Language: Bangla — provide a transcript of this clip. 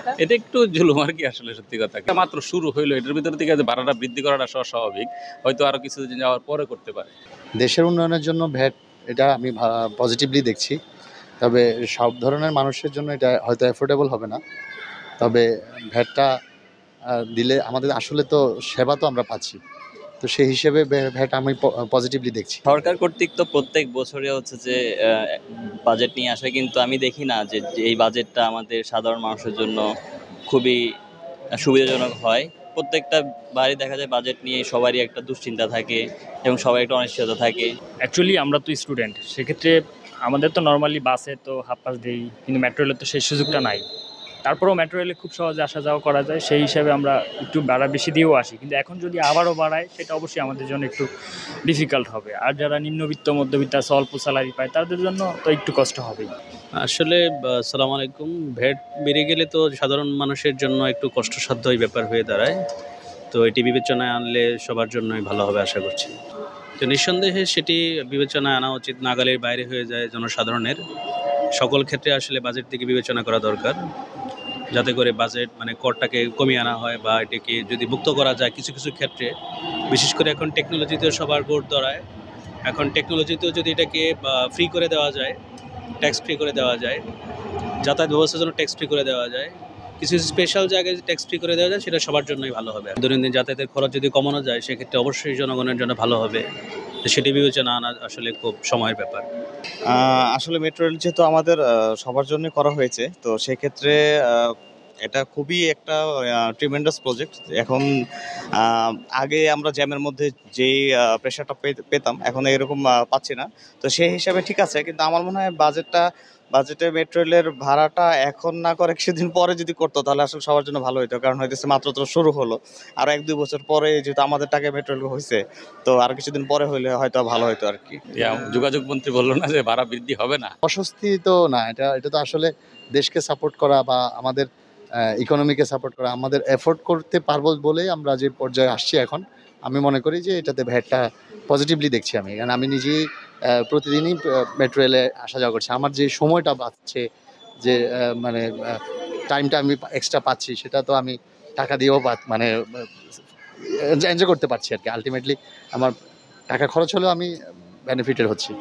এটা একটু জুলুম আর কি, আসলে সত্যি কথা। এটা মাত্র শুরু হইলো, এটার ভিতর থেকে যে ভাড়াটা বৃদ্ধি করাটা স্বাভাবিক। হয়তো আরো কিছুদিন যাওয়ার পরে করতে পারে। দেশের উন্নয়নের জন্য ভ্যাট, এটা আমি পজিটিভলি দেখছি। তবে সব ধরনের মানুষের জন্য এটা হয়তো অ্যাফোর্ডেবল হবে না। তবে ভ্যাটটা দিলে আমাদের আসলে তো সেবা তো আমরা পাচ্ছি। তো সেই হিসেবে ভ্যাট আমি পজিটিভলি দেখছি। সরকার কর্তৃক তো প্রত্যেক বছরে হচ্ছে যে বাজেট নিয়ে আসে, কিন্তু আমি দেখি না যে যে এই বাজেটটা আমাদের সাধারণ মানুষের জন্য খুবই সুবিধাজনক হয়। প্রত্যেকটা বাড়ি দেখা যায় বাজেট নিয়ে সবারই একটা দুশ্চিন্তা থাকে এবং সবাই একটা অনিশ্চয়তা থাকে। অ্যাকচুয়ালি আমরা তো স্টুডেন্ট, সেক্ষেত্রে আমাদের তো নর্মালি বাসে তো হাফ পাস দেই, কিন্তু মেট্রো রেলে তো সেই সুযোগটা নাই। তারপরেও মেট্রো রেলে খুব সহজে আসা যাওয়া করা যায়, সেই হিসাবে আমরা একটু ভাড়া বেশি দিয়েও আসি। কিন্তু এখন যদি আবারও বাড়ায়, সেটা অবশ্যই আমাদের জন্য একটু ডিফিকাল্ট হবে। আর যারা নিম্নবিত্ত মধ্যবিত্ত আছে, অল্প স্যালারি পায়, তাদের জন্য তো একটু কষ্ট হবেই। আসলে আসসালামু আলাইকুম। ভ্যাট বেড়ে গেলে তো সাধারণ মানুষের জন্য একটু কষ্টসাধ্য এই ব্যাপার হয়ে দাঁড়ায়। তো এটি বিবেচনায় আনলে সবার জন্যই ভালো হবে আশা করছি। তো নিঃসন্দেহে সেটি বিবেচনায় আনা উচিত, নাগালের বাইরে হয়ে যায় জনসাধারণের। সকল ক্ষেত্রে আসলে বাজেট থেকে বিবেচনা করা দরকার, যাতে করে বাজেট মানে করটাকে কমিয়ে আনা হয় বা এটাকে যদি মুক্ত করা যায় কিছু কিছু ক্ষেত্রে। বিশেষ করে এখন টেকনোলজিতেও সবার ভোট দাঁড়ায়। এখন টেকনোলজিতেও যদি এটাকে ফ্রি করে দেওয়া যায়, ট্যাক্স ফ্রি করে দেওয়া যায়, যাতায়াত ব্যবস্থার জন্য ট্যাক্স ফ্রি করে দেওয়া যায়, কিছু স্পেশাল জায়গায় যদি ট্যাক্স ফ্রি করে দেওয়া যায়, সেটা সবার জন্যই ভালো হবে। দৈনন্দিন যাতায়াতের খরচ যদি কমানো যায়, সেক্ষেত্রে অবশ্যই জনগণের জন্য ভালো হবে। তো সেটি বিবেচনা আনা আসলে খুব সময়ের ব্যাপার। আসলে মেট্রো রেল যেহেতু আমাদের সবার জন্য করা হয়েছে, তো সেক্ষেত্রে এটা খুবই একটা ট্রিমেন্ডাস প্রজেক্ট। এখন আগে আমরা জ্যামের মধ্যে যেই প্রেশারটা পেতাম, এখন এরকম পাচ্ছি না। তো সেই হিসাবে ঠিক আছে, কিন্তু আমার মনে হয় বাজেটে মেট্রো রেলের ভাড়াটা এখন না করে কিছুদিন পরে যদি করতো, তাহলে আসলে সবার জন্য ভালো হতো। কারণ হইতেছে মাত্র তো শুরু হলো, আর 1-2 বছর পরে যেহেতু আমাদের টাকায় মেট্রো রেল হয়েছে, তো আর কিছুদিন পরে হইলে হয়তো ভালো হতো আর কি। যোগাযোগ মন্ত্রী বললো না যে ভাড়া বৃদ্ধি হবে না। অস্বস্তি তো না, এটা তো আসলে দেশকে সাপোর্ট করা বা আমাদের ইকোনমিকে সাপোর্ট করা, আমাদের এফোর্ড করতে পারবো বলেই আমরা যে পর্যায়ে আসছি এখন। আমি মনে করি যে এটাতে ভ্যাটটা পজিটিভলি দেখছি আমি, কারণ আমি নিজেই প্রতিদিনই মেট্রো রেলে আসা যাওয়া করছি। আমার যে সময়টা বাঁচছে, যে মানে টাইমটা আমি এক্সট্রা পাচ্ছি, সেটা তো আমি টাকা দিয়েও মানে এনজয় করতে পারছি আর কি। আলটিমেটলি আমার টাকা খরচ হলেও আমি বেনিফিটেড হচ্ছি।